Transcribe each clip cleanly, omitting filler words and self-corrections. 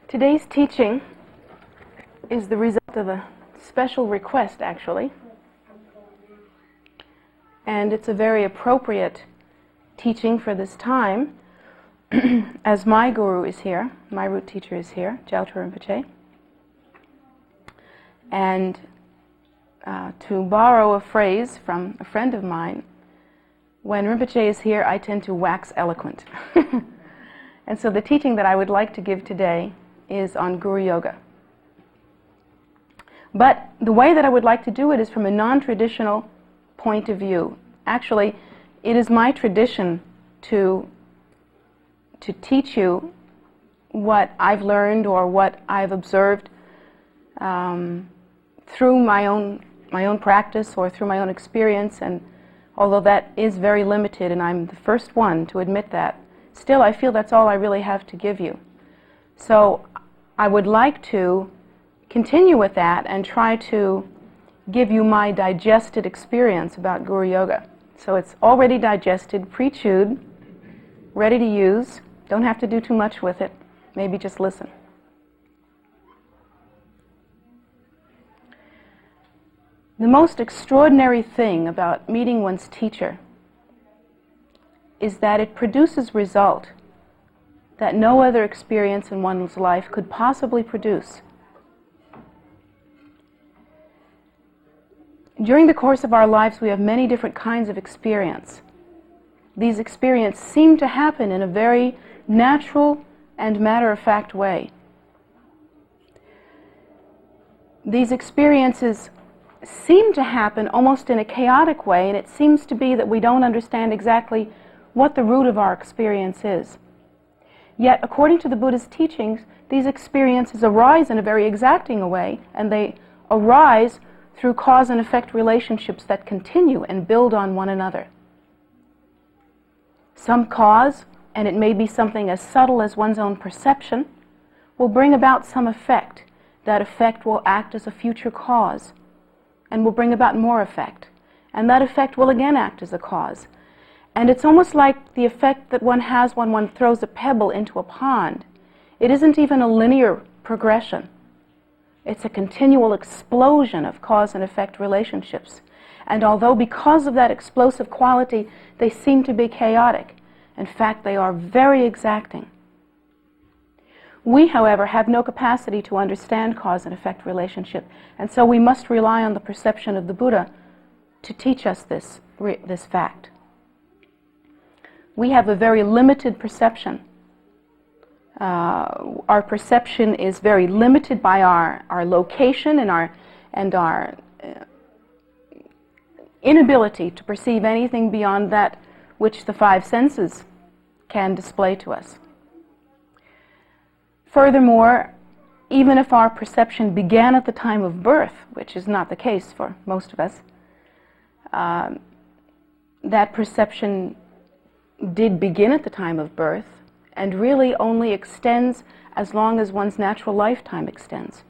Today's teaching is the result of a special request, actually. And it's a very appropriate teaching for this time, as my guru is here, my root teacher is here, Gyaltsen Rinpoche. And to borrow a phrase from a friend of mine, when Rinpoche is here, I tend to wax eloquent. And so the teaching that I would like to give today is on Guru Yoga. But the way that I would like to do it is from a non-traditional point of view. Actually, it is my tradition to teach you what I've learned or what I've observed through my own practice or through my own experience. And although that is very limited, and I'm the first one to admit that, still I feel that's all I really have to give you. So I would like to continue with that and try to give you my digested experience about Guru Yoga. So it's already digested, pre-chewed, ready to use. Don't have to do too much with it. Maybe just listen. The most extraordinary thing about meeting one's teacher is that it produces result that no other experience in one's life could possibly produce. During the course of our lives, we have many different kinds of experience. These experiences seem to happen in a very natural and matter-of-fact way. These experiences seem to happen almost in a chaotic way, and it seems to be that we don't understand exactly what the root of our experience is. Yet, according to the Buddha's teachings, these experiences arise in a very exacting way, and they arise through cause and effect relationships that continue and build on one another. Some cause, and it may be something as subtle as one's own perception, will bring about some effect. That effect will act as a future cause and will bring about more effect. And that effect will again act as a cause. And it's almost like the effect that one has when one throws a pebble into a pond. It isn't even a linear progression. It's a continual explosion of cause and effect relationships. And although because of that explosive quality, they seem to be chaotic, in fact, they are very exacting. We, however, have no capacity to understand cause and effect relationship, and so we must rely on the perception of the Buddha to teach us this fact. We have a very limited perception. Our perception is very limited by our location and our inability to perceive anything beyond that which the five senses can display to us. Furthermore, even if our perception began at the time of birth, which is not the case for most of us, that perception did begin at the time of birth and really only extends as long as one's natural lifetime extends.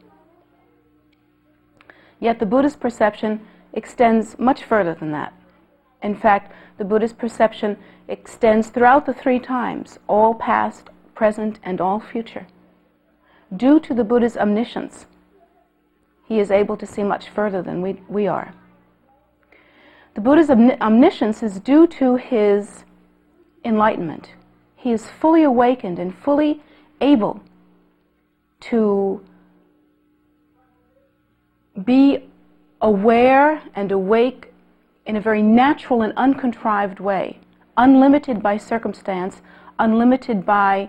Yet the Buddha's perception extends much further than that. In fact, the Buddha's perception extends throughout the three times, all past, present, and all future. Due to the Buddha's omniscience, he is able to see much further than we are. The Buddha's omniscience is due to his enlightenment. He is fully awakened and fully able to be aware and awake in a very natural and uncontrived way, unlimited by circumstance, unlimited by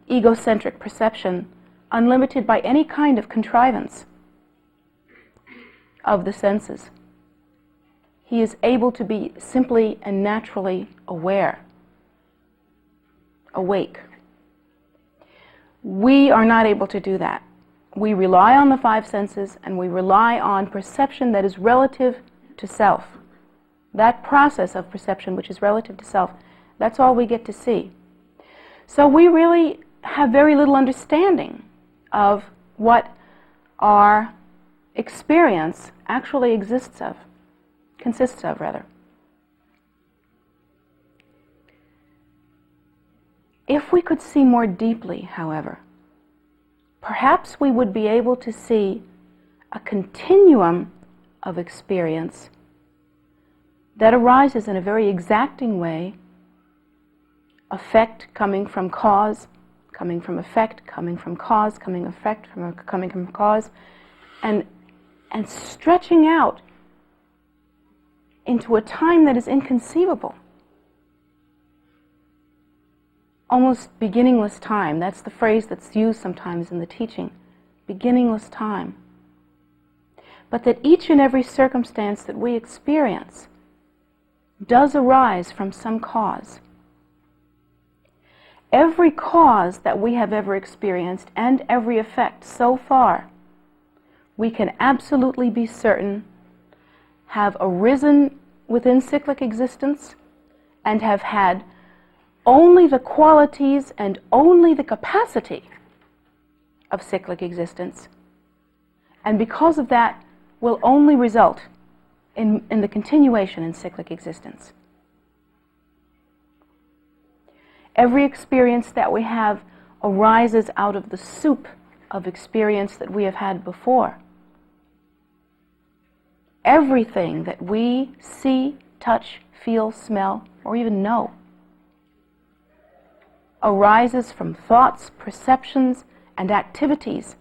egocentric perception, unlimited by any kind of contrivance of the senses. He is able to be simply and naturally aware, awake. We are not able to do that. We rely on the five senses and we rely on perception that is relative to self. That process of perception which is relative to self, that's all we get to see. So we really have very little understanding of what our experience actually consists of. If we could see more deeply, however, perhaps we would be able to see a continuum of experience that arises in a very exacting way, effect coming from cause, coming from effect, coming from cause, coming from cause, and stretching out into a time that is inconceivable. Almost beginningless time. That's the phrase that's used sometimes in the teaching. Beginningless time. But that each and every circumstance that we experience does arise from some cause. Every cause that we have ever experienced and every effect so far, we can absolutely be certain have arisen within cyclic existence and have had only the qualities and only the capacity of cyclic existence, and because of that will only result in the continuation in cyclic existence. Every experience that we have arises out of the soup of experience that we have had before. Everything that we see, touch, feel, smell, or even know arises from thoughts, perceptions, and activities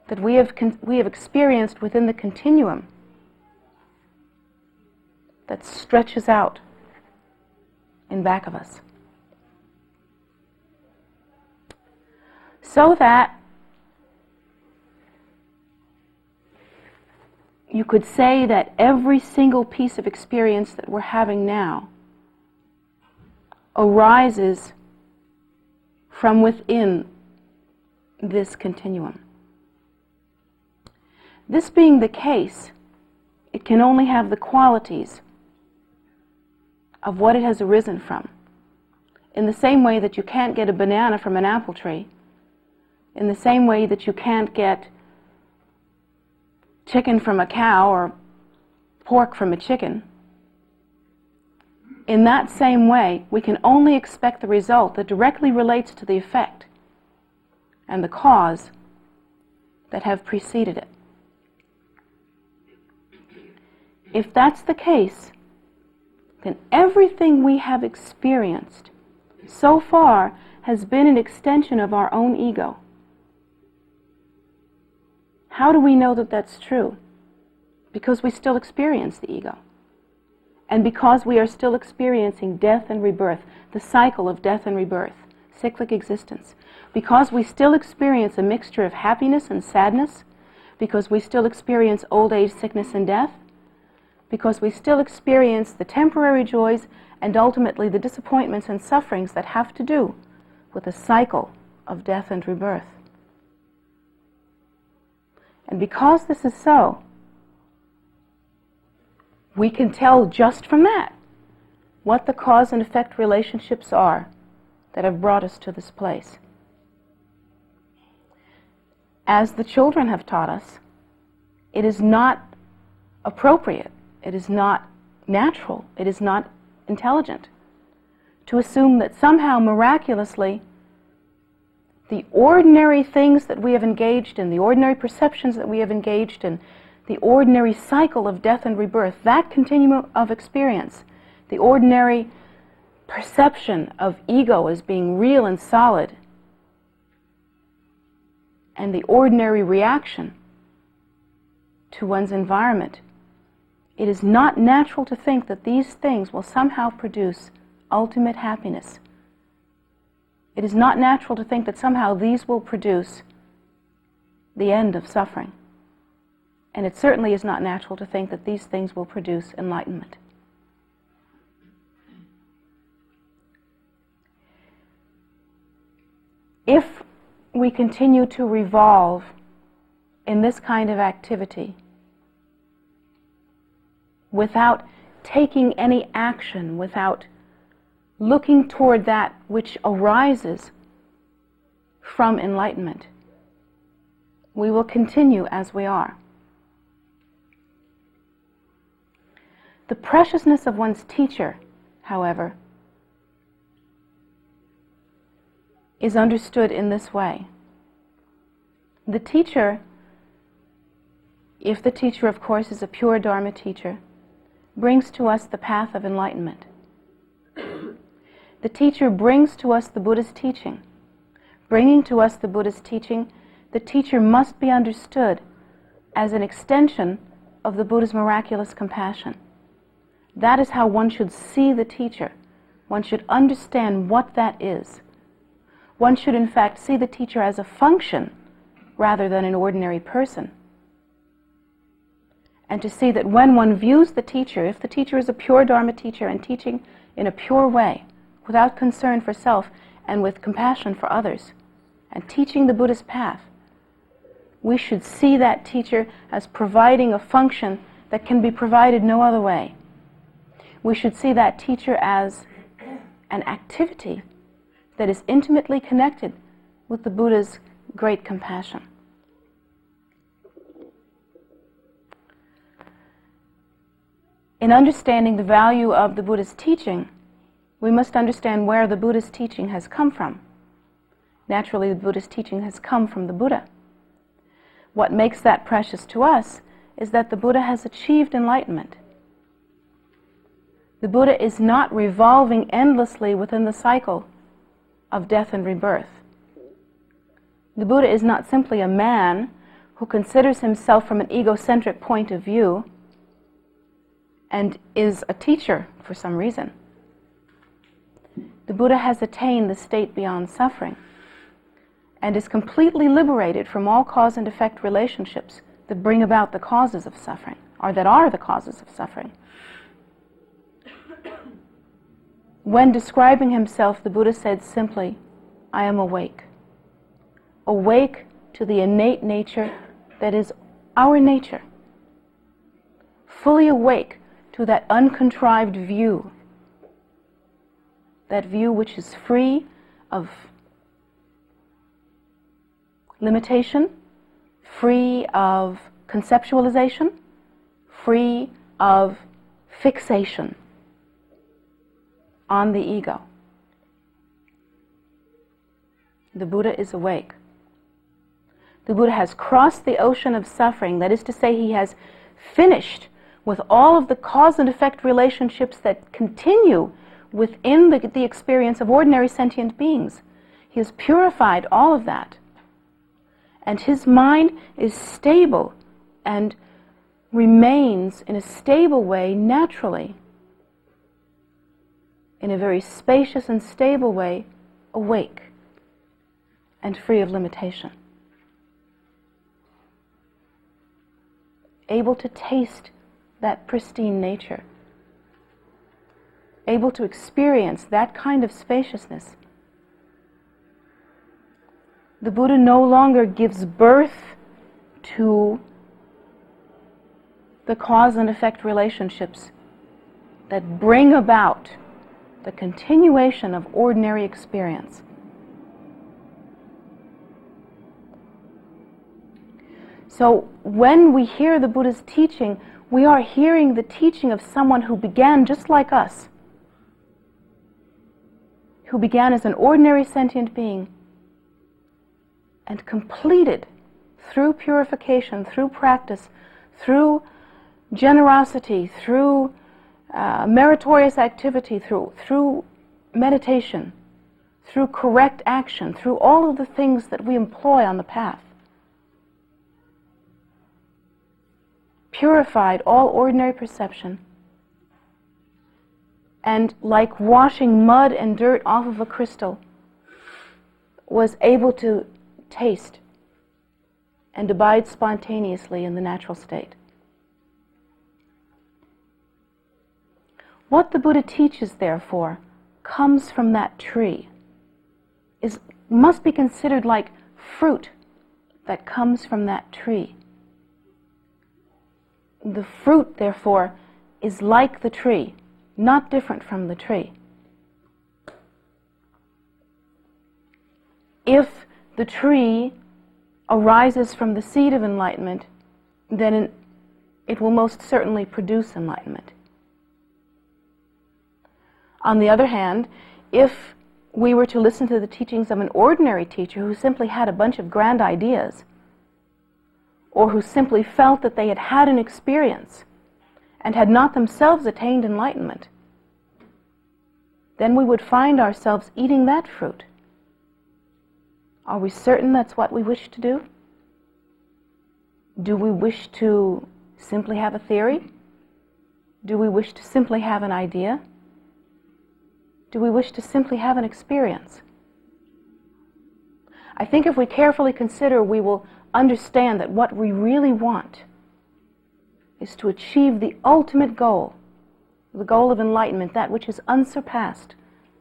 that we have experienced within the continuum that stretches out in back of us. So that you could say that every single piece of experience that we're having now arises from within this continuum. This being the case, it can only have the qualities of what it has arisen from. In the same way that you can't get a banana from an apple tree, in the same way that you can't get chicken from a cow or pork from a chicken, in that same way, we can only expect the result that directly relates to the effect and the cause that have preceded it. If that's the case, then everything we have experienced so far has been an extension of our own ego. How do we know that that's true? Because we still experience the ego. And because we are still experiencing death and rebirth, the cycle of death and rebirth, cyclic existence. Because we still experience a mixture of happiness and sadness, because we still experience old age, sickness, and death, because we still experience the temporary joys and ultimately the disappointments and sufferings that have to do with the cycle of death and rebirth. And because this is so, we can tell just from that what the cause and effect relationships are that have brought us to this place. As the children have taught us, it is not appropriate, it is not natural, it is not intelligent to assume that somehow miraculously the ordinary things that we have engaged in, the ordinary perceptions that we have engaged in, the ordinary cycle of death and rebirth, that continuum of experience, the ordinary perception of ego as being real and solid, and the ordinary reaction to one's environment, it is not natural to think that these things will somehow produce ultimate happiness. It is not natural to think that somehow these will produce the end of suffering. And it certainly is not natural to think that these things will produce enlightenment. If we continue to revolve in this kind of activity without taking any action, without looking toward that which arises from enlightenment, we will continue as we are. The preciousness of one's teacher, however, is understood in this way. The teacher, if the teacher, of course, is a pure Dharma teacher, brings to us the path of enlightenment. The teacher brings to us the Buddha's teaching. Bringing to us the Buddha's teaching, the teacher must be understood as an extension of the Buddha's miraculous compassion. That is how one should see the teacher. One should understand what that is. One should, in fact, see the teacher as a function rather than an ordinary person. And to see that when one views the teacher, if the teacher is a pure Dharma teacher and teaching in a pure way, without concern for self and with compassion for others, and teaching the Buddha's path, we should see that teacher as providing a function that can be provided no other way. We should see that teacher as an activity that is intimately connected with the Buddha's great compassion. In understanding the value of the Buddha's teaching, we must understand where the Buddha's teaching has come from. Naturally, the Buddha's teaching has come from the Buddha. What makes that precious to us is that the Buddha has achieved enlightenment. The Buddha is not revolving endlessly within the cycle of death and rebirth. The Buddha is not simply a man who considers himself from an egocentric point of view and is a teacher for some reason. The Buddha has attained the state beyond suffering and is completely liberated from all cause and effect relationships that bring about the causes of suffering, or that are the causes of suffering. When describing himself, the Buddha said simply, "I am awake." Awake to the innate nature that is our nature. Fully awake to that uncontrived view. That view which is free of limitation, free of conceptualization, free of fixation on the ego. The Buddha is awake. The Buddha has crossed the ocean of suffering, that is to say, he has finished with all of the cause and effect relationships that continue within the experience of ordinary sentient beings. He has purified all of that. And his mind is stable and remains in a stable way naturally, in a very spacious and stable way, awake and free of limitation. Able to taste that pristine nature, able to experience that kind of spaciousness. The Buddha no longer gives birth to the cause and effect relationships that bring about the continuation of ordinary experience. So when we hear the Buddha's teaching, we are hearing the teaching of someone who began just like us, who began as an ordinary sentient being and completed through purification, through practice, through generosity, through meritorious activity, through meditation, through correct action, through all of the things that we employ on the path, purified all ordinary perception, and like washing mud and dirt off of a crystal, was able to taste and abide spontaneously in the natural state. What the Buddha teaches, therefore, comes from that tree, must be considered like fruit that comes from that tree. The fruit, therefore, is like the tree, not different from the tree. If the tree arises from the seed of enlightenment, then it will most certainly produce enlightenment. On the other hand, if we were to listen to the teachings of an ordinary teacher who simply had a bunch of grand ideas, or who simply felt that they had had an experience and had not themselves attained enlightenment, then we would find ourselves eating that fruit. Are we certain that's what we wish to do? Do we wish to simply have a theory? Do we wish to simply have an idea? Do we wish to simply have an experience? I think if we carefully consider, we will understand that what we really want is to achieve the ultimate goal, the goal of enlightenment, that which is unsurpassed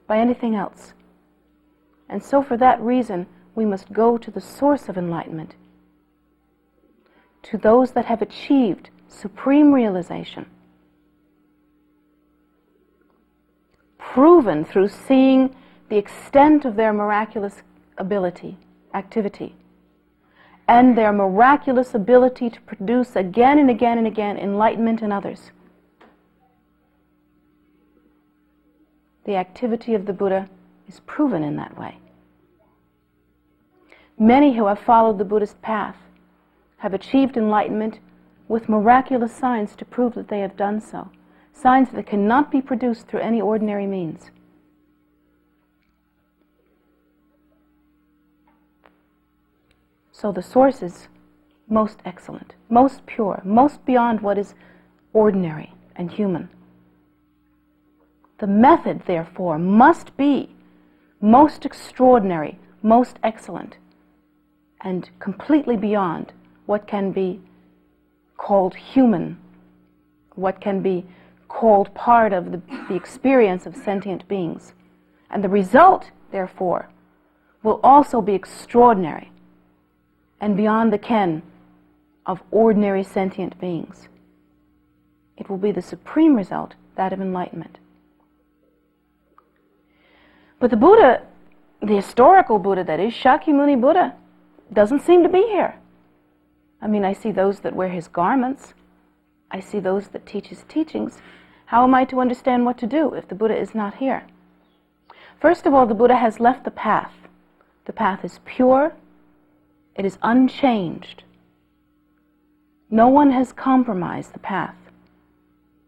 by anything else. And so for that reason, we must go to the source of enlightenment, to those that have achieved supreme realization, proven through seeing the extent of their miraculous activity, and their miraculous ability to produce again and again and again enlightenment in others. The activity of the Buddha is proven in that way. Many who have followed the Buddhist path have achieved enlightenment with miraculous signs to prove that they have done so, signs that cannot be produced through any ordinary means. So the source is most excellent, most pure, most beyond what is ordinary and human. The method, therefore, must be most extraordinary, most excellent, and completely beyond what can be called human, what can be called part of the experience of sentient beings. And the result, therefore, will also be extraordinary and beyond the ken of ordinary sentient beings. It will be the supreme result, that of enlightenment. But the Buddha, the historical Buddha that is, Shakyamuni Buddha, doesn't seem to be here. I mean, I see those that wear his garments. I see those that teach his teachings. How am I to understand what to do if the Buddha is not here? First of all, the Buddha has left the path. The path is pure. It is unchanged. No one has compromised the path.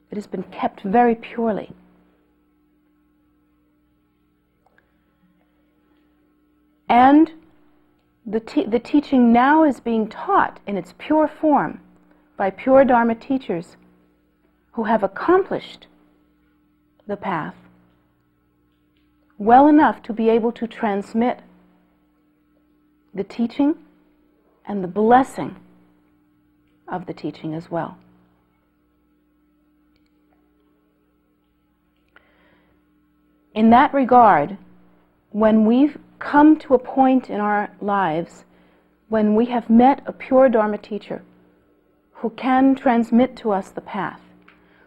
It has been kept very purely. And the teaching now is being taught in its pure form by pure Dharma teachers who have accomplished the path well enough to be able to transmit the teaching and the blessing of the teaching as well. In that regard, when we've come to a point in our lives when we have met a pure Dharma teacher who can transmit to us the path,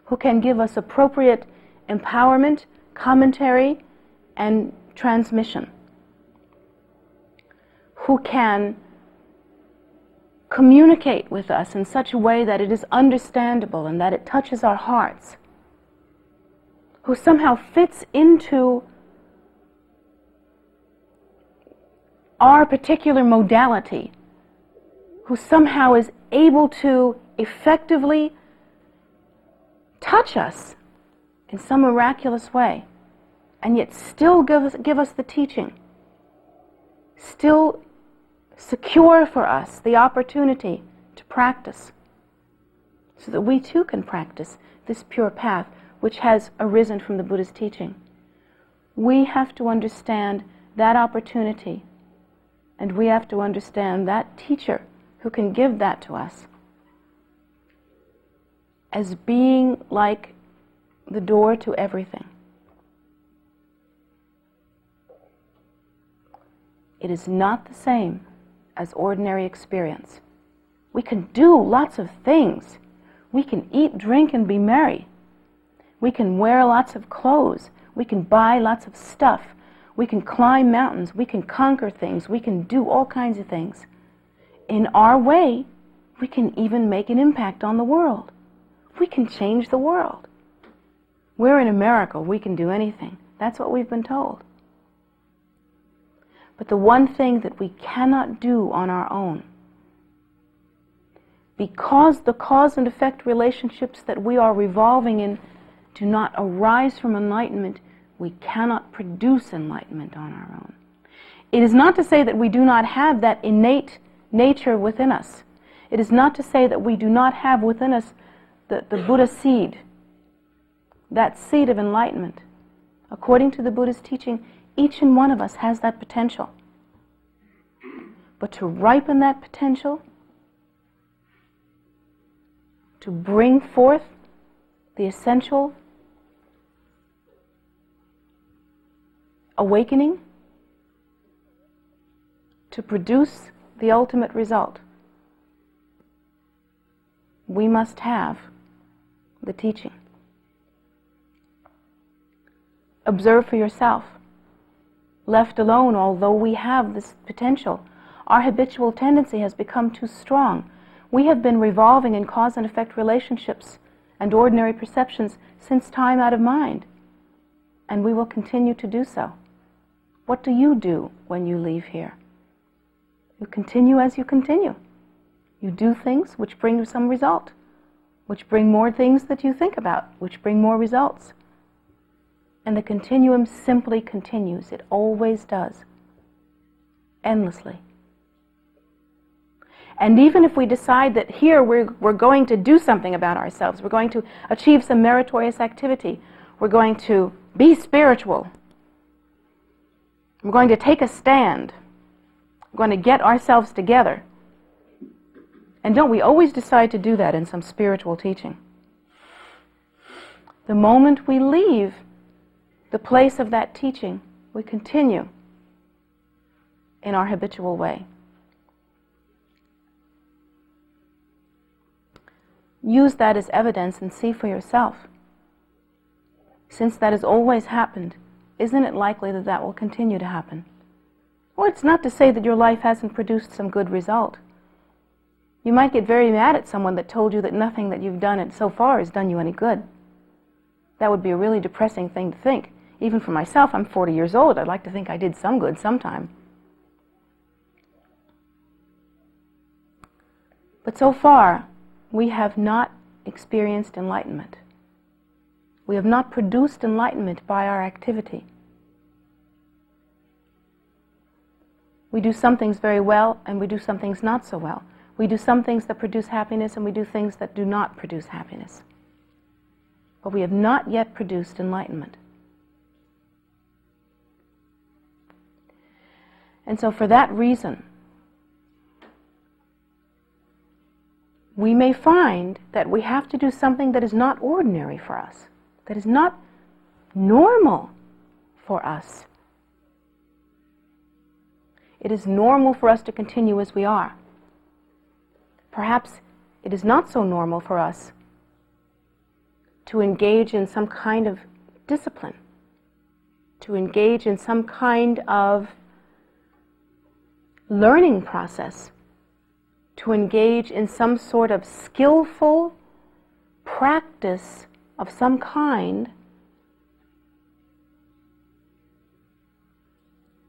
who can give us appropriate empowerment, commentary, and transmission, who can communicate with us in such a way that it is understandable and that it touches our hearts, who somehow fits into our particular modality, who somehow is able to effectively touch us in some miraculous way, and yet still give us the teaching, still secure for us the opportunity to practice, so that we too can practice this pure path which has arisen from the Buddha's teaching. We have to understand that opportunity, and we have to understand that teacher who can give that to us as being like the door to everything. It is not the same as ordinary experience. We can do lots of things. We can eat, drink, and be merry. We can wear lots of clothes. We can buy lots of stuff. We can climb mountains. We can conquer things. We can do all kinds of things. In our way, we can even make an impact on the world. We can change the world. We're in America. We can do anything. That's what we've been told. but the one thing that we cannot do on our own. Because the cause and effect relationships that we are revolving in do not arise from enlightenment, we cannot produce enlightenment on our own. It is not to say that we do not have that innate nature within us. It is not to say that we do not have within us the Buddha seed, that seed of enlightenment. According to the Buddha's teaching, each and one of us has that potential. But to ripen that potential, to bring forth the essential awakening, to produce the ultimate result, we must have the teaching. Observe for yourself. Left alone, although we have this potential, our habitual tendency has become too strong. We have been revolving in cause and effect relationships and ordinary perceptions since time out of mind, and we will continue to do so. What do you do when you leave here? You continue as you continue. You do things which bring you some result, which bring more things that you think about, which bring more results. And the continuum simply continues. It always does. Endlessly. And even if we decide that here we're going to do something about ourselves, we're going to achieve some meritorious activity, we're going to be spiritual, we're going to take a stand, we're going to get ourselves together. And don't we always decide to do that in some spiritual teaching? The moment we leave the place of that teaching, we continue in our habitual way. Use that as evidence and see for yourself. Since that has always happened, isn't it likely that that will continue to happen? Well, it's not to say that your life hasn't produced some good result. You might get very mad at someone that told you that nothing that you've done so far has done you any good. That would be a really depressing thing to think. Even for myself, I'm 40 years old. I'd like to think I did some good sometime. But so far, we have not experienced enlightenment. We have not produced enlightenment by our activity. We do some things very well, and we do some things not so well. We do some things that produce happiness, and we do things that do not produce happiness. But we have not yet produced enlightenment. And so for that reason, we may find that we have to do something that is not ordinary for us, that is not normal for us. It is normal for us to continue as we are. Perhaps it is not so normal for us to engage in some kind of discipline, to engage in some kind of learning process, to engage in some sort of skillful practice of some kind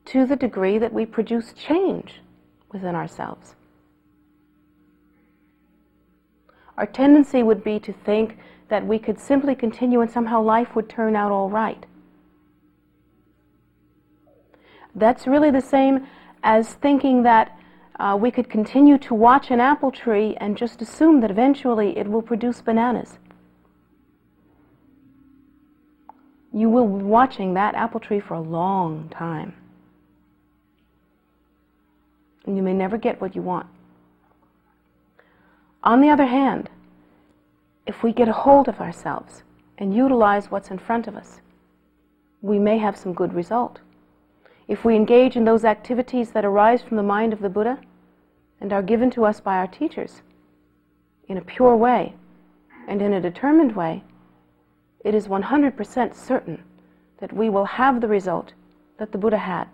to the degree that we produce change within ourselves. Our tendency would be to think that we could simply continue and somehow life would turn out all right. That's really the same as thinking that we could continue to watch an apple tree and just assume that eventually it will produce bananas. You will be watching that apple tree for a long time. And you may never get what you want. On the other hand, if we get a hold of ourselves and utilize what's in front of us, we may have some good result. If we engage in those activities that arise from the mind of the Buddha and are given to us by our teachers in a pure way and in a determined way, it is 100% certain that we will have the result that the Buddha had.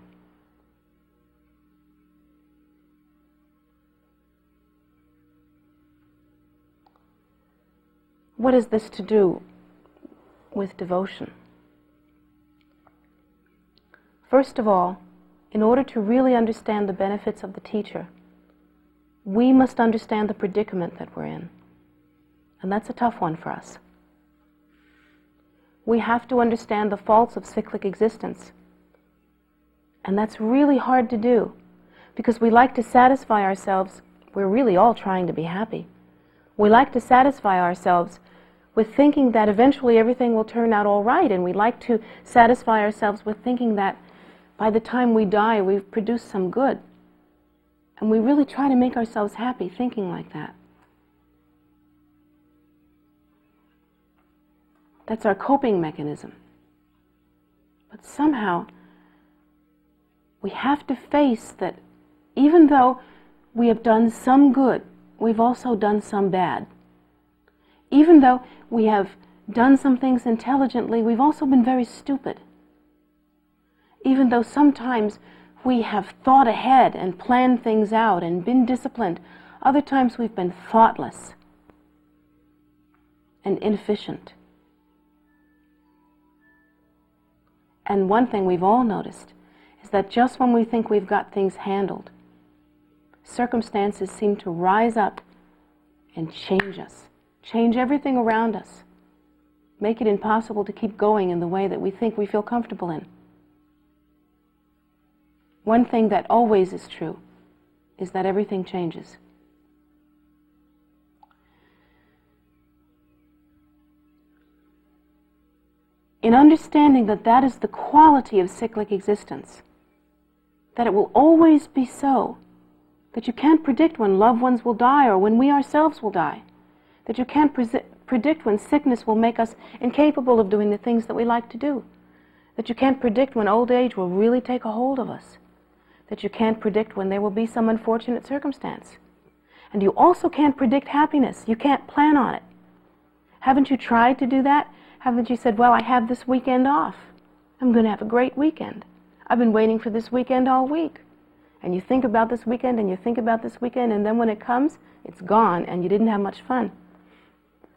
What is this to do with devotion? First of all, in order to really understand the benefits of the teacher, we must understand the predicament that we're in. And that's a tough one for us. We have to understand the faults of cyclic existence. And that's really hard to do, because we like to satisfy ourselves. We're really all trying to be happy. We like to satisfy ourselves with thinking that eventually everything will turn out all right, and we like to satisfy ourselves with thinking that by the time we die, we've produced some good. And we really try to make ourselves happy thinking like that. That's our coping mechanism. But somehow, we have to face that even though we have done some good, we've also done some bad. Even though we have done some things intelligently, we've also been very stupid. Even though sometimes we have thought ahead and planned things out and been disciplined, other times we've been thoughtless and inefficient. And one thing we've all noticed is that just when we think we've got things handled, circumstances seem to rise up and change us, change everything around us, make it impossible to keep going in the way that we think we feel comfortable in. One thing that always is true is that everything changes. In understanding that that is the quality of cyclic existence, that it will always be so, that you can't predict when loved ones will die or when we ourselves will die, that you can't predict when sickness will make us incapable of doing the things that we like to do, that you can't predict when old age will really take a hold of us, that you can't predict when there will be some unfortunate circumstance. And you also can't predict happiness. You can't plan on it. Haven't you tried to do that? Haven't you said, well, I have this weekend off. I'm going to have a great weekend. I've been waiting for this weekend all week. And you think about this weekend and you think about this weekend, and then when it comes, it's gone and you didn't have much fun.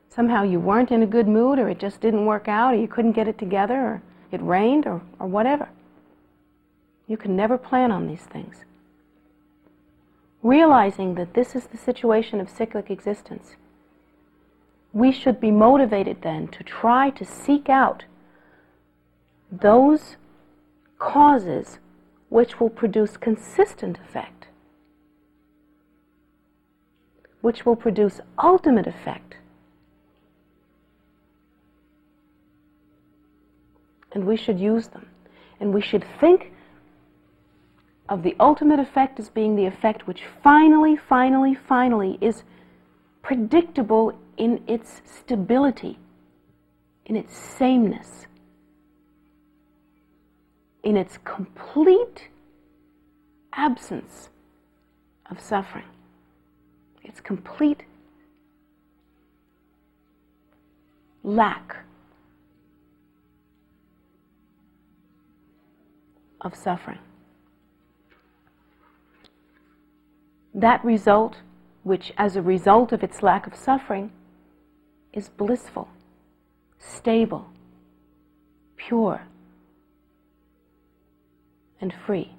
Somehow you weren't in a good mood, or it just didn't work out, or you couldn't get it together, or it rained, or whatever. You can never plan on these things. Realizing that this is the situation of cyclic existence, we should be motivated then to try to seek out those causes which will produce consistent effect, which will produce ultimate effect. And we should use them. And we should think of the ultimate effect as being the effect which finally is predictable in its stability, in its sameness, in its complete absence of suffering, its complete lack of suffering. That result, which as a result of its lack of suffering, is blissful, stable, pure, and free.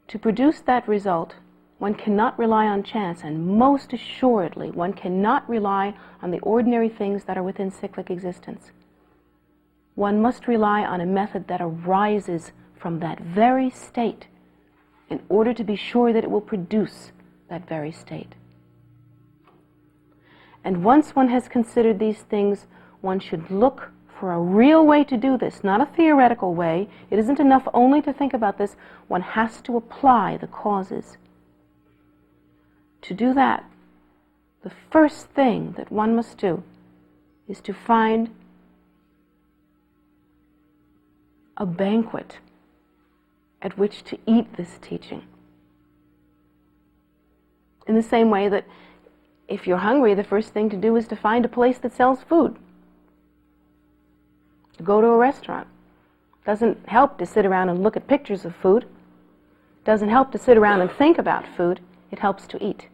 To produce that result, one cannot rely on chance, and most assuredly, one cannot rely on the ordinary things that are within cyclic existence. One must rely on a method that arises from that very state in order to be sure that it will produce that very state. And once one has considered these things, one should look for a real way to do this, not a theoretical way. It isn't enough only to think about this. One has to apply the causes. To do that, the first thing that one must do is to find a banquet at which to eat this teaching. In the same way that if you're hungry, the first thing to do is to find a place that sells food. Go to a restaurant. Doesn't help to sit around and look at pictures of food. Doesn't help to sit around and think about food. It helps to eat.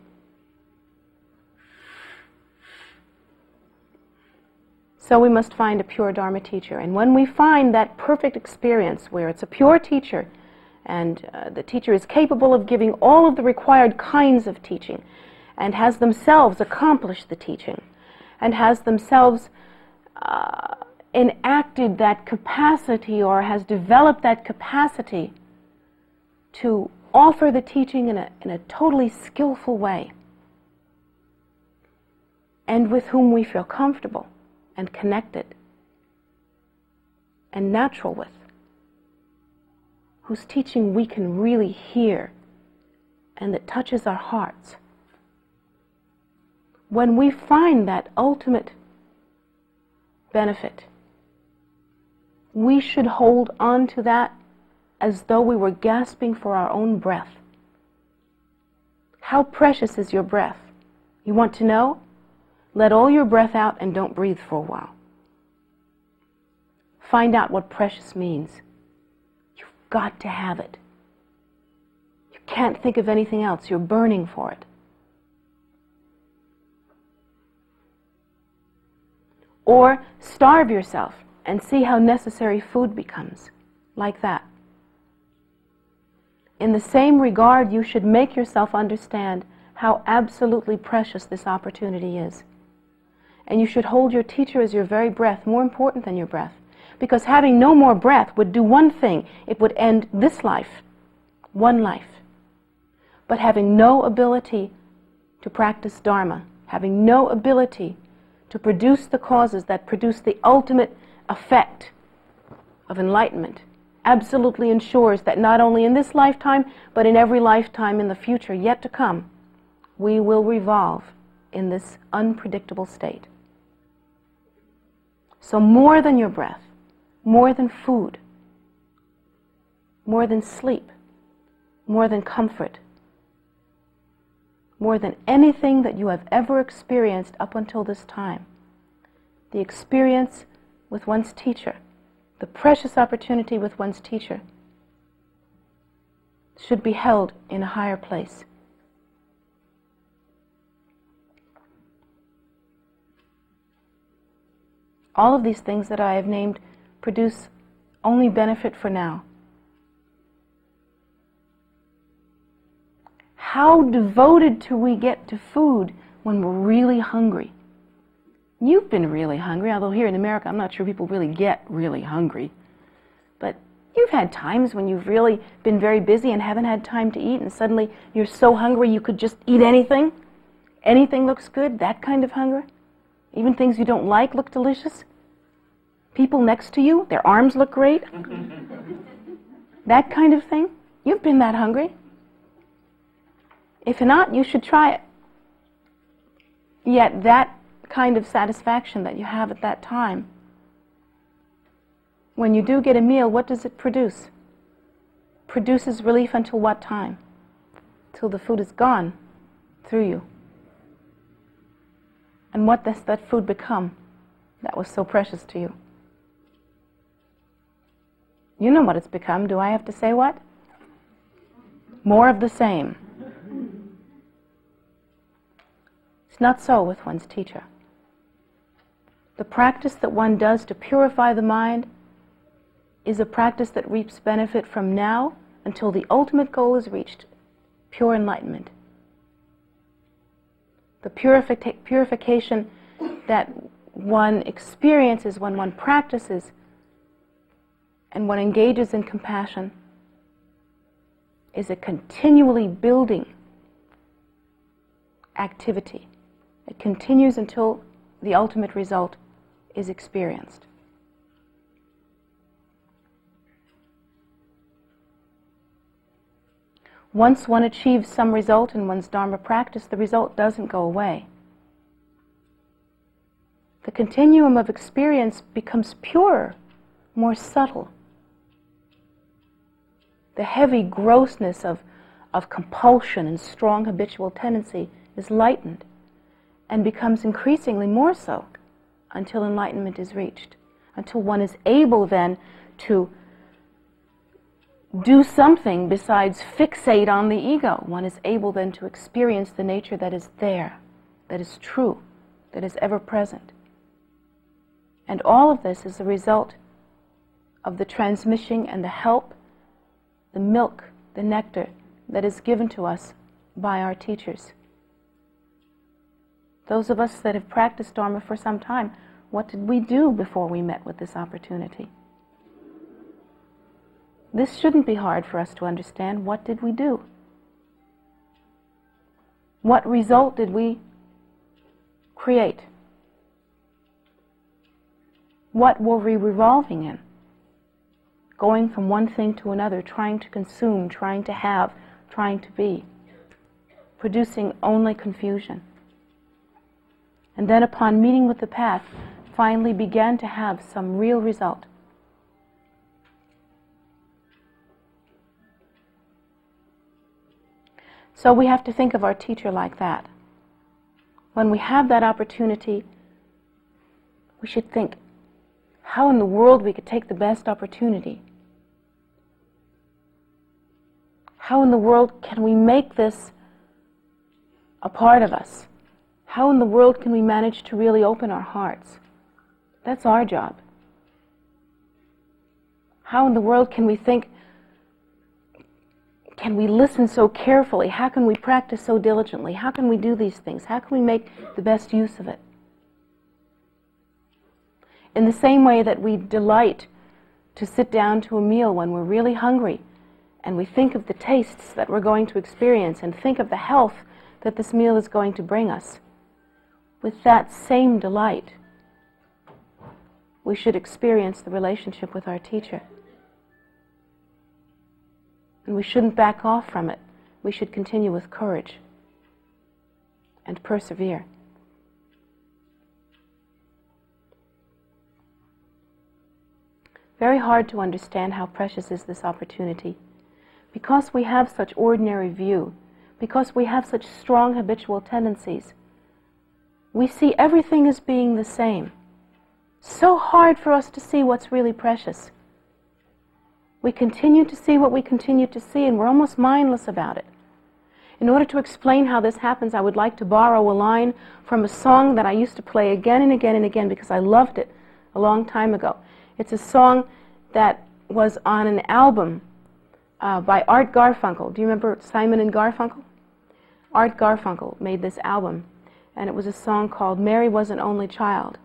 So we must find a pure Dharma teacher. And when we find that perfect experience where it's a pure teacher, and the teacher is capable of giving all of the required kinds of teaching, and has themselves accomplished the teaching, and has themselves enacted that capacity, or has developed that capacity to offer the teaching in a totally skillful way, and with whom we feel comfortable and connected and natural with, whose teaching we can really hear and that touches our hearts. When we find that ultimate benefit, we should hold on to that as though we were gasping for our own breath. How precious is your breath? You want to know? Let all your breath out and don't breathe for a while. Find out what precious means. You've got to have it. You can't think of anything else. You're burning for it. Or starve yourself and see how necessary food becomes. Like that. In the same regard, you should make yourself understand how absolutely precious this opportunity is. And you should hold your teacher as your very breath, more important than your breath. Because having no more breath would do one thing. It would end this life, one life. But having no ability to practice Dharma, having no ability to produce the causes that produce the ultimate effect of enlightenment, absolutely ensures that not only in this lifetime, but in every lifetime in the future yet to come, we will revolve in this unpredictable state. So more than your breath, more than food, more than sleep, more than comfort, more than anything that you have ever experienced up until this time, the experience with one's teacher, the precious opportunity with one's teacher, should be held in a higher place. All of these things that I have named produce only benefit for now. How devoted do we get to food when we're really hungry? You've been really hungry, although here in America I'm not sure people really get really hungry. But you've had times when you've really been very busy and haven't had time to eat, and suddenly you're so hungry you could just eat anything. Anything looks good, that kind of hunger. Even things you don't like look delicious. People next to you, their arms look great. That kind of thing. You've been that hungry. If not, you should try it. Yet that kind of satisfaction that you have at that time, when you do get a meal, what does it produce? Produces relief until what time? Till the food is gone through you. And what does that food become that was so precious to you? You know what it's become. Do I have to say what? More of the same. It's not so with one's teacher. The practice that one does to purify the mind is a practice that reaps benefit from now until the ultimate goal is reached, pure enlightenment. The purification that one experiences when one practices and one engages in compassion is a continually building activity. It continues until the ultimate result is experienced. Once one achieves some result in one's Dharma practice, the result doesn't go away. The continuum of experience becomes purer, more subtle. The heavy grossness of compulsion and strong habitual tendency is lightened and becomes increasingly more so until enlightenment is reached, until one is able then to do something besides fixate on the ego. One is able then to experience the nature that is there, that is true, that is ever present. And all of this is a result of the transmission and the help, the milk, the nectar that is given to us by our teachers. Those of us that have practiced Dharma for some time, what did we do before we met with this opportunity? This shouldn't be hard for us to understand. What did we do? What result did we create? What were we revolving in? Going from one thing to another, trying to consume, trying to have, trying to be, producing only confusion. And then upon meeting with the path, finally began to have some real result. So we have to think of our teacher like that. When we have that opportunity, we should think how in the world we could take the best opportunity. How in the world can we make this a part of us? How in the world can we manage to really open our hearts? That's our job. How in the world can we think, can we listen so carefully? How can we practice so diligently? How can we do these things? How can we make the best use of it? In the same way that we delight to sit down to a meal when we're really hungry, and we think of the tastes that we're going to experience and think of the health that this meal is going to bring us, with that same delight, we should experience the relationship with our teacher. And we shouldn't back off from it. We should continue with courage and persevere. Very hard to understand how precious is this opportunity. Because we have such ordinary view, because we have such strong habitual tendencies, we see everything as being the same. So hard for us to see what's really precious. We continue to see what we continue to see, and we're almost mindless about it. In order to explain how this happens, I would like to borrow a line from a song that I used to play again and again and again because I loved it a long time ago. It's a song that was on an album by Art Garfunkel. Do you remember Simon and Garfunkel? Art Garfunkel made this album, and it was a song called Mary Was an Only Child.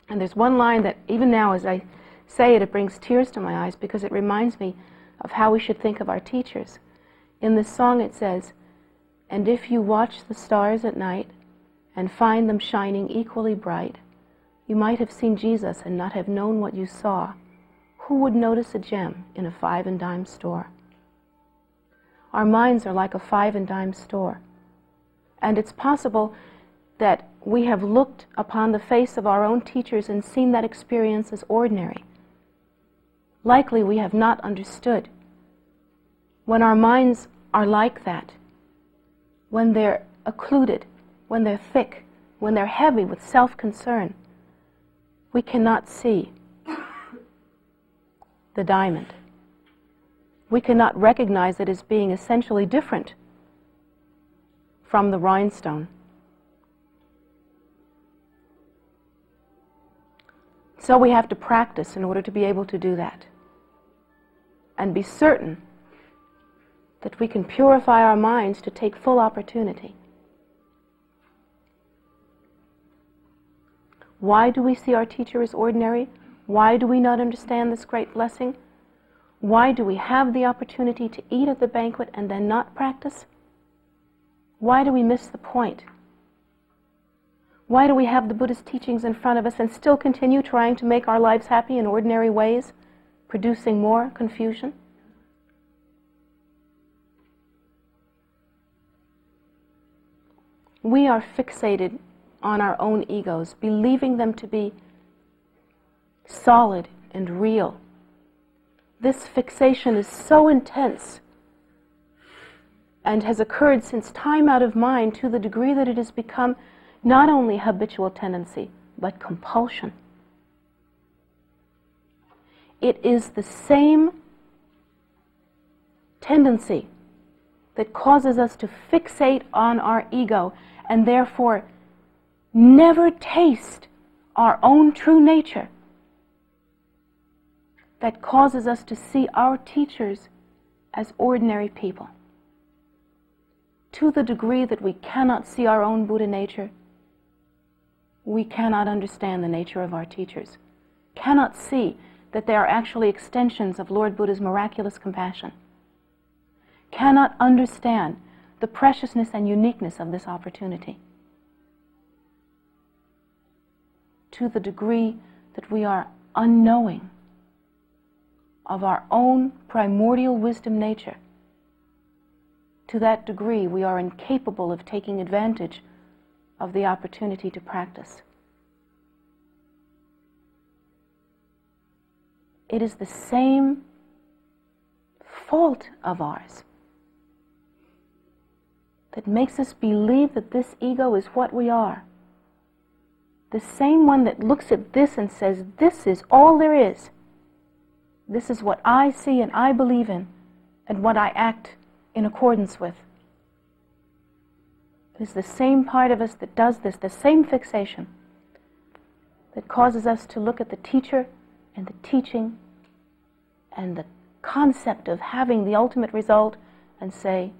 And there's one line that even now as I say it, it brings tears to my eyes because it reminds me of how we should think of our teachers. In this song it says, "And if you watch the stars at night and find them shining equally bright, you might have seen Jesus and not have known what you saw. Who would notice a gem in a 5 and dime store?" Our minds are like a 5 and dime store. And it's possible that we have looked upon the face of our own teachers and seen that experience as ordinary. Likely we have not understood. When our minds are like that, when they're occluded, when they're thick, when they're heavy with self-concern, we cannot see the diamond. We cannot recognize it as being essentially different from the rhinestone. So we have to practice in order to be able to do that. And be certain that we can purify our minds to take full opportunity. Why do we see our teacher as ordinary? Why do we not understand this great blessing? Why do we have the opportunity to eat at the banquet and then not practice? Why do we miss the point? Why do we have the Buddhist teachings in front of us and still continue trying to make our lives happy in ordinary ways, producing more confusion? We are fixated on our own egos, believing them to be solid and real. This fixation is so intense and has occurred since time out of mind to the degree that it has become not only habitual tendency, but compulsion. It is the same tendency that causes us to fixate on our ego and therefore never taste our own true nature that causes us to see our teachers as ordinary people. To the degree that we cannot see our own Buddha nature, we cannot understand the nature of our teachers, cannot see that they are actually extensions of Lord Buddha's miraculous compassion, cannot understand the preciousness and uniqueness of this opportunity. To the degree that we are unknowing of our own primordial wisdom nature, to that degree we are incapable of taking advantage of the opportunity to practice. It is the same fault of ours that makes us believe that this ego is what we are. The same one that looks at this and says, this is all there is. This is what I see and I believe in, and what I act in accordance with. It is the same part of us that does this, the same fixation that causes us to look at the teacher and the teaching and the concept of having the ultimate result and say,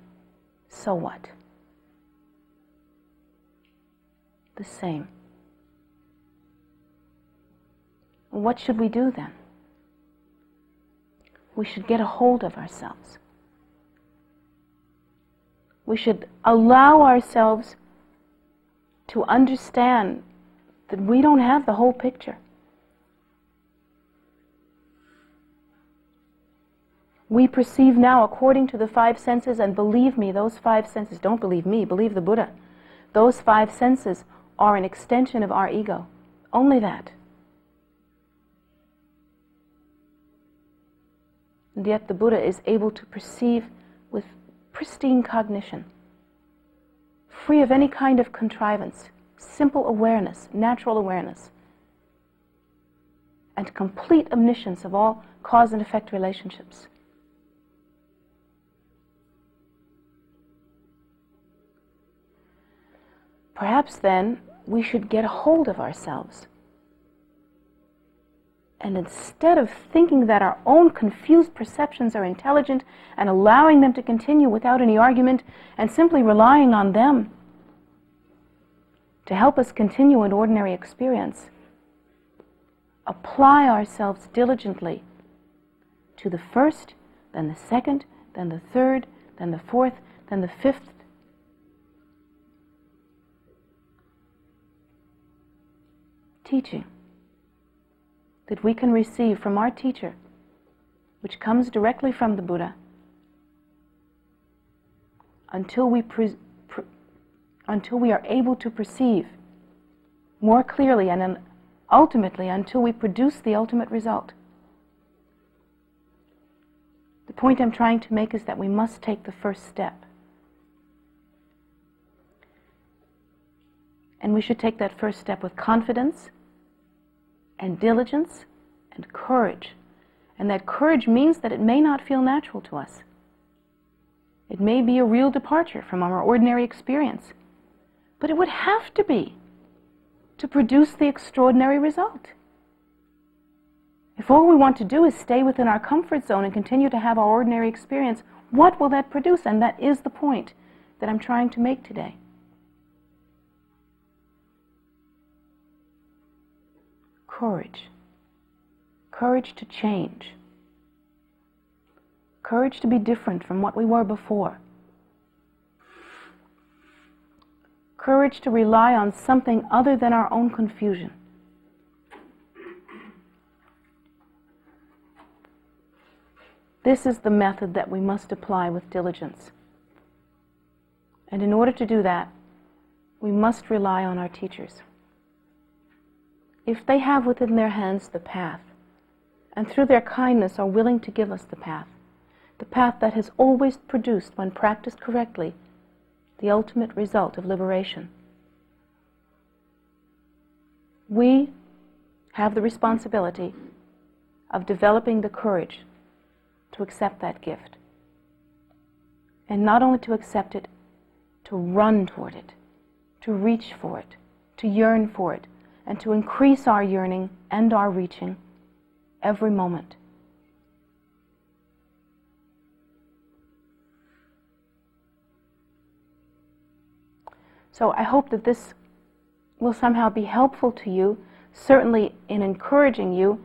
so what? The same. What should we do then? We should get a hold of ourselves. We should allow ourselves to understand that we don't have the whole picture. We perceive now according to the five senses, and believe me, those five senses, don't believe me, believe the Buddha. Those five senses are an extension of our ego. Only that. And yet the Buddha is able to perceive with pristine cognition, free of any kind of contrivance, simple awareness, natural awareness, and complete omniscience of all cause and effect relationships. Perhaps then we should get a hold of ourselves. And instead of thinking that our own confused perceptions are intelligent and allowing them to continue without any argument and simply relying on them to help us continue an ordinary experience, apply ourselves diligently to the first, then the second, then the third, then the fourth, then the fifth teaching that we can receive from our teacher, which comes directly from the Buddha, until we are able to perceive more clearly, and then ultimately until we produce the ultimate result. The point I'm trying to make is that we must take the first step. And we should take that first step with confidence and diligence and courage. And that courage means that it may not feel natural to us. It may be a real departure from our ordinary experience. But it would have to be to produce the extraordinary result. If all we want to do is stay within our comfort zone and continue to have our ordinary experience, what will that produce? And that is the point that I'm trying to make today. Courage. Courage to change. Courage to be different from what we were before. Courage to rely on something other than our own confusion. This is the method that we must apply with diligence. And in order to do that, we must rely on our teachers. If they have within their hands the path, and through their kindness are willing to give us the path that has always produced, when practiced correctly, the ultimate result of liberation, we have the responsibility of developing the courage to accept that gift. And not only to accept it, to run toward it, to reach for it, to yearn for it, and to increase our yearning and our reaching every moment. So I hope that this will somehow be helpful to you, certainly in encouraging you,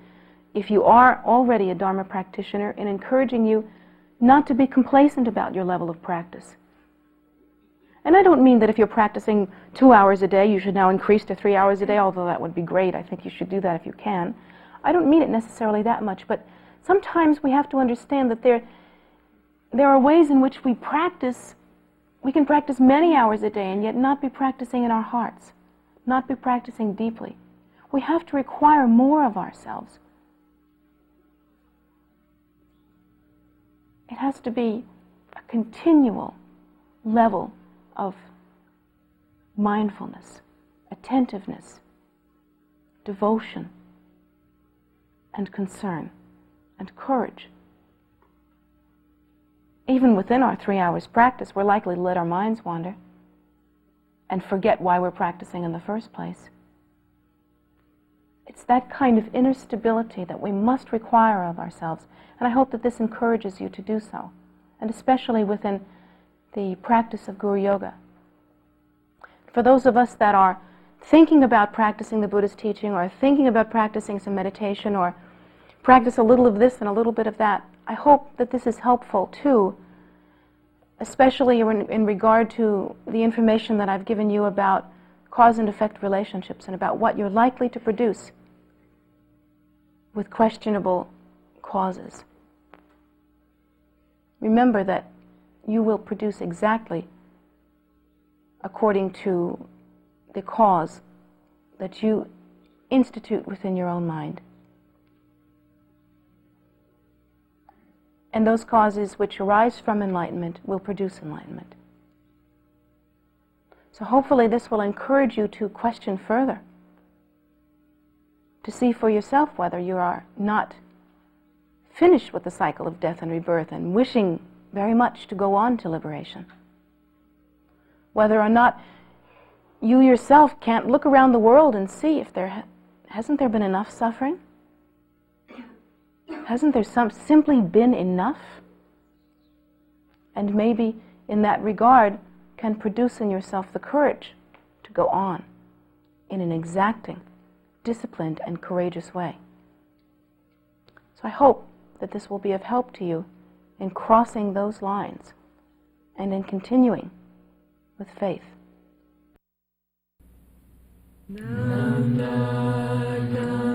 if you are already a Dharma practitioner, in encouraging you not to be complacent about your level of practice. And I don't mean that if you're practicing 2 hours a day, you should now increase to 3 hours a day, although that would be great. I think you should do that if you can. I don't mean it necessarily that much, but sometimes we have to understand that there are ways in which we practice. We can practice many hours a day and yet not be practicing in our hearts, not be practicing deeply. We have to require more of ourselves. It has to be a continual level of mindfulness, attentiveness, devotion, and concern, and courage. Even within our 3 hours practice, we're likely to let our minds wander and forget why we're practicing in the first place. It's that kind of inner stability that we must require of ourselves, and I hope that this encourages you to do so, and especially within the practice of Guru Yoga. For those of us that are thinking about practicing the Buddha's teaching, or thinking about practicing some meditation, or practice a little of this and a little bit of that, I hope that this is helpful too, especially in regard to the information that I've given you about cause and effect relationships and about what you're likely to produce with questionable causes. Remember that you will produce exactly according to the cause that you institute within your own mind. And those causes which arise from enlightenment will produce enlightenment. So hopefully this will encourage you to question further, to see for yourself whether you are not finished with the cycle of death and rebirth and wishing very much to go on to liberation. Whether or not you yourself can't look around the world and see if hasn't there been enough suffering? Hasn't there simply been enough? And maybe in that regard can produce in yourself the courage to go on in an exacting, disciplined, and courageous way. So I hope that this will be of help to you in crossing those lines and in continuing with faith. Na, na, na.